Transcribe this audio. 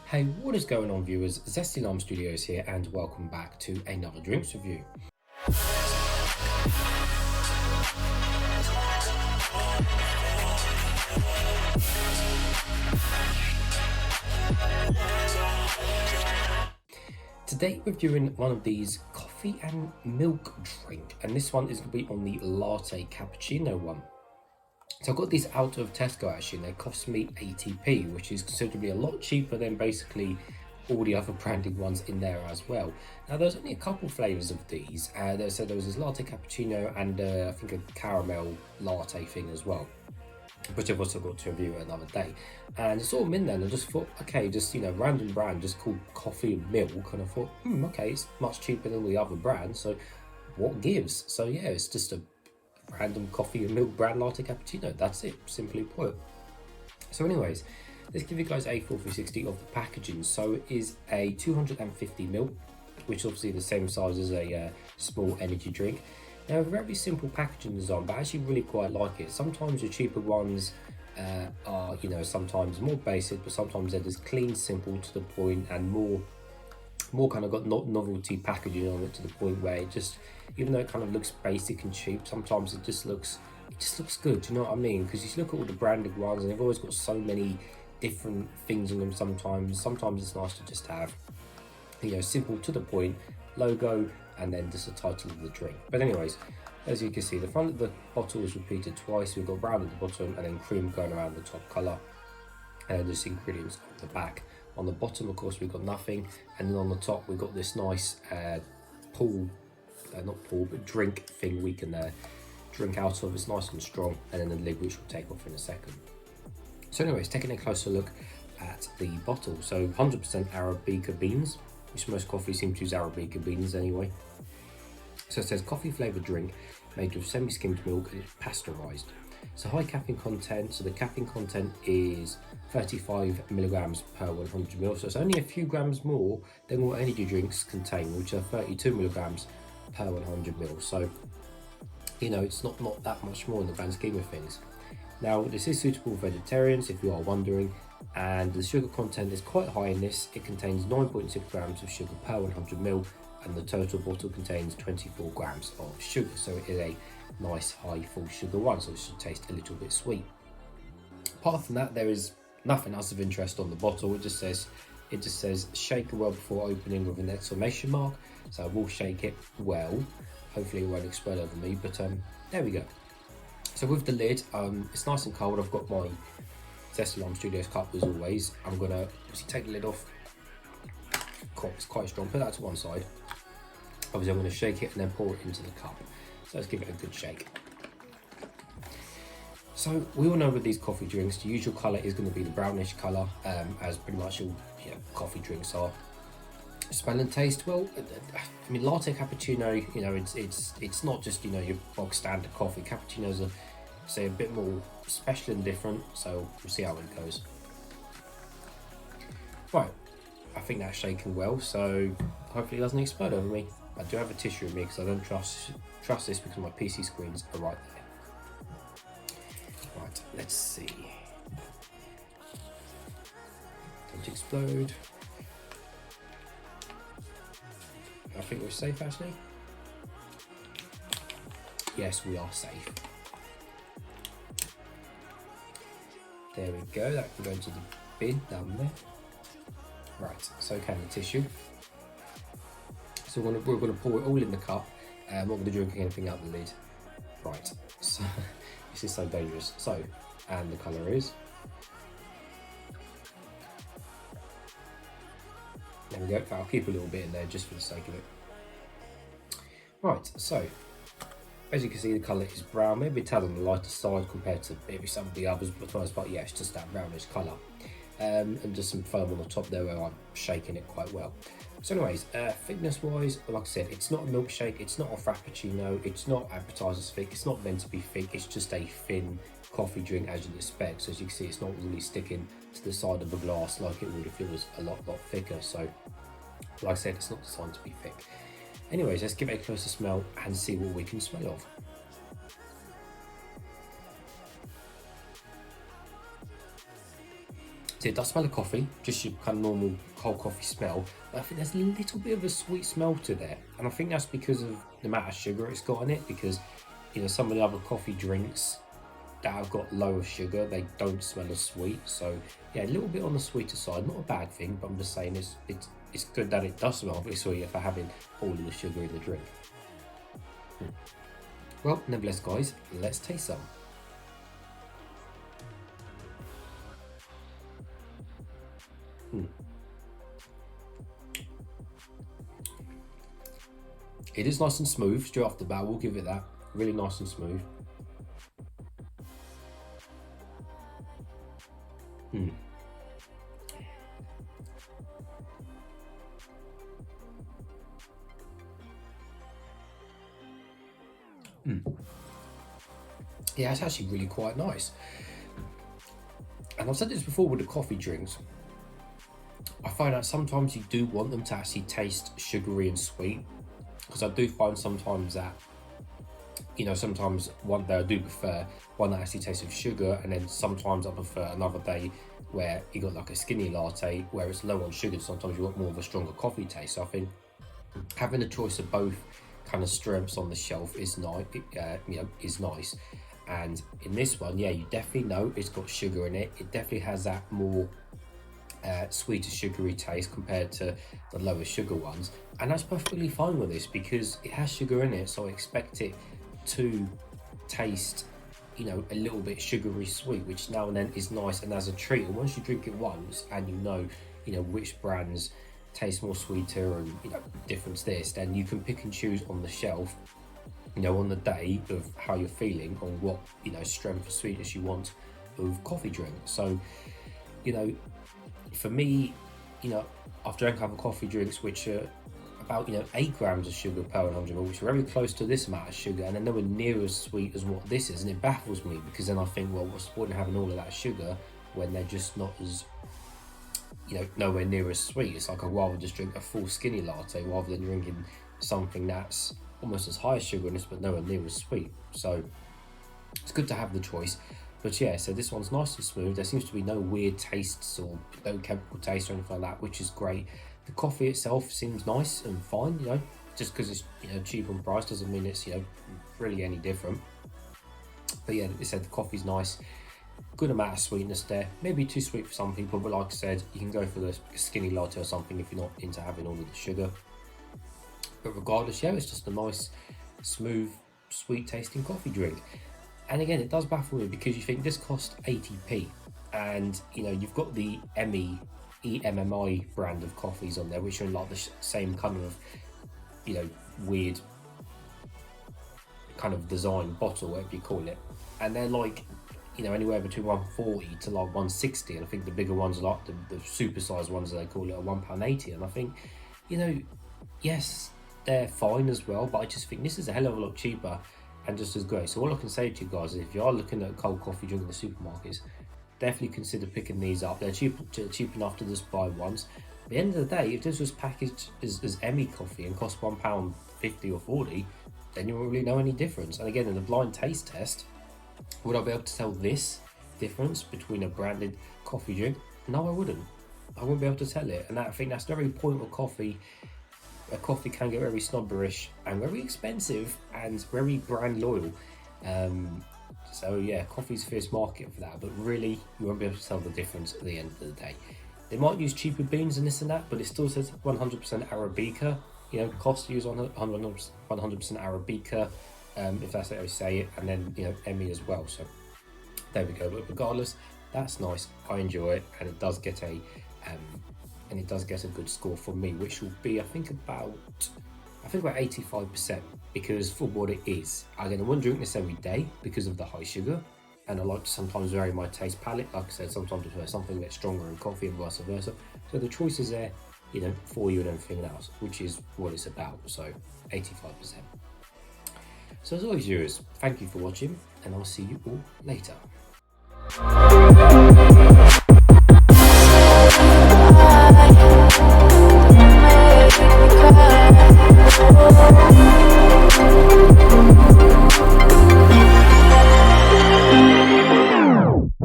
Hey, what is going on, viewers? Zesty Lime Studios here, and welcome back to another drinks review. Today we're doing one of these coffee and milk drink, and this one is going to be on the Latte Cappuccino one. So I got these out of Tesco actually, and they cost me 80p, which is considerably a lot cheaper than basically all the other branded ones in there as well. Now there's only a couple flavours of these. There was this latte cappuccino and I think a caramel latte thing as well, which I've also got to review another day. And I saw them in there and I just thought, okay, just random brand just called coffee and milk, and I thought, okay, it's much cheaper than the other brands, so what gives? So yeah, it's just a random coffee and milk brand latte cappuccino. That's it, simply put. So anyways, let's give you guys a full 360 of the packaging. So it is a 250ml, which is obviously the same size as a small energy drink. Now, a very simple packaging design, but I actually really quite like it. Sometimes the cheaper ones are, sometimes more basic, but sometimes they're just clean, simple, to the point, and more kind of got novelty packaging on it, to the point where it just, even though it kind of looks basic and cheap, sometimes it just looks good. Do you know what I mean? Because you look at all the branded ones and they've always got so many different things on them. Sometimes it's nice to just have, simple, to the point logo, and then just the title of the drink. But anyways, as you can see, the front of the bottle is repeated twice. We've got brown at the bottom and then cream going around the top colour, and just ingredients on the back. On the bottom, of course, we've got nothing, and then on the top we've got this nice drink thing we can drink out of. It's nice and strong, and then the lid, which we'll take off in a second. So anyways, taking a closer look at the bottle. So 100% Arabica beans, which most coffees seem to use Arabica beans anyway. So it says coffee flavoured drink made with semi-skimmed milk and it's pasteurised. So high caffeine content, so the caffeine content is 35 milligrams per 100 ml, so it's only a few grams more than what energy drinks contain, which are 32 milligrams per 100 ml. So, it's not that much more in the grand scheme of things. Now, this is suitable for vegetarians, if you are wondering, and the sugar content is quite high in this. It contains 9.6 grams of sugar per 100 ml, and the total bottle contains 24 grams of sugar, so it is a nice high full sugar one, so it should taste a little bit sweet. Apart from that, there is nothing else of interest on the bottle. It just says shake well before opening with an exclamation mark, so I will shake it well. Hopefully it won't explode over me, but there we go. So with the lid, it's nice and cold. I've got my Zesty Lime Studios cup as always. I'm gonna obviously take the lid off. It's quite strong, put that to one side. Obviously I'm gonna shake it and then pour it into the cup. So let's give it a good shake. So we all know with these coffee drinks, the usual colour is going to be the brownish colour, as pretty much all coffee drinks are. Smell and taste, well, I mean, latte cappuccino, it's not just your bog standard coffee. Cappuccinos are, say, a bit more special and different, so we'll see how it goes. Right, I think that's shaking well, so hopefully it doesn't explode over me. I do have a tissue with me because I don't trust this, because my PC screens are right there. Right, let's see. Don't explode. I think we're safe, actually. Yes, we are safe. There we go, that can go into the bin down there. Right, so can the tissue. So we're going to pour it all in the cup. I'm not going to drink anything out the lid. Right, so this is so dangerous. So, and the colour is. There we go, I'll keep a little bit in there just for the sake of it. Right, so, as you can see, the colour is brown, maybe a tad on the lighter side compared to maybe some of the others, but for the most part, yeah, it's just that brownish colour. And just some foam on the top there where I'm shaking it quite well. So anyways, thickness wise, like I said, it's not a milkshake, it's not a frappuccino, it's not appetizers thick, it's not meant to be thick, it's just a thin coffee drink as you'd expect. So as you can see, it's not really sticking to the side of the glass like it would if it was a lot thicker. So like I said, it's not designed to be thick. Anyways, let's give it a closer smell and see what we can smell of. So it does smell of coffee, just your kind of normal cold coffee smell, but I think there's a little bit of a sweet smell to there, and I think that's because of the amount of sugar it's got in it, because some of the other coffee drinks that have got lower sugar, they don't smell as sweet. So yeah, a little bit on the sweeter side, not a bad thing, but I'm just saying it's good that it does smell a bit sweeter for having all of the sugar in the drink. Well, nevertheless guys, let's taste some. It is nice and smooth straight off the bat, we'll give it that. Really nice and smooth. Yeah, it's actually really quite nice. And I've said this before with the coffee drinks, I find out sometimes you do want them to actually taste sugary and sweet, because I do find sometimes that, sometimes one day I do prefer one that actually tastes of sugar, and then sometimes I prefer another day where you got like a skinny latte where it's low on sugar. Sometimes you want more of a stronger coffee taste. So I think having a choice of both kind of strengths on the shelf is nice. Is nice. And in this one, yeah, you definitely know it's got sugar in it. It definitely has that more sweeter sugary taste compared to the lower sugar ones, and that's perfectly fine with this because it has sugar in it, so I expect it to taste a little bit sugary sweet, which now and then is nice and as a treat. And once you drink it once and you know which brands taste more sweeter and different this, then you can pick and choose on the shelf on the day of how you're feeling, on what strength or sweetness you want of coffee drink. So for me, I've drank other coffee drinks which are about 8 grams of sugar per 100 ml, which are very close to this amount of sugar, and they're nowhere near as sweet as what this is. And it baffles me, because then I think, well, what's the point in having all of that sugar when they're just not as nowhere near as sweet? It's like I'd rather just drink a full skinny latte rather than drinking something that's almost as high as sugar in this but nowhere near as sweet. So it's good to have the choice. But yeah, so this one's nice and smooth. There seems to be no weird tastes or no chemical taste or anything like that, which is great. The coffee itself seems nice and fine, just because it's cheap on price doesn't mean it's really any different. But yeah, they said the coffee's nice, good amount of sweetness there. Maybe too sweet for some people, but like I said, you can go for the skinny latte or something if you're not into having all of the sugar. But regardless, yeah, it's just a nice, smooth, sweet tasting coffee drink. And again, it does baffle me because you think this cost 80p, and you've got the EMMI brand of coffees on there, which are like the same kind of weird kind of design bottle, whatever you call it, and they're like anywhere between 140 to like 160, and I think the bigger ones are like the super sized ones, they call it, are £1.80. And I think yes, they're fine as well, but I just think this is a hell of a lot cheaper and just as great. So all I can say to you guys is, if you are looking at a cold coffee drink in the supermarkets, definitely consider picking these up. They're cheap enough to just buy once. At the end of the day, if this was packaged as Emmy coffee and cost £1.50 or 40, then you won't really know any difference. And again, in the blind taste test, would I be able to tell this difference between a branded coffee drink? No, I wouldn't. I wouldn't be able to tell it. And I think that's the very point of coffee. A coffee can get very snobberish and very expensive and very brand loyal. So yeah, coffee's a fierce market for that, but really you won't be able to tell the difference at the end of the day. They might use cheaper beans and this and that, but it still says 100% Arabica. Cost to use 100% Arabica, if that's how you say it, and then Emmy as well. So there we go. But regardless, that's nice. I enjoy it, and it does get a good score from me, which will be I think about 85%, because for what it is. Again, I wouldn't drink this every day because of the high sugar, and I like to sometimes vary my taste palette. Like I said, sometimes I prefer something a bit stronger in coffee and vice versa. So the choice is there, for you and everything else, which is what it's about. So 85%. So as always, viewers, thank you for watching, and I'll see you all later.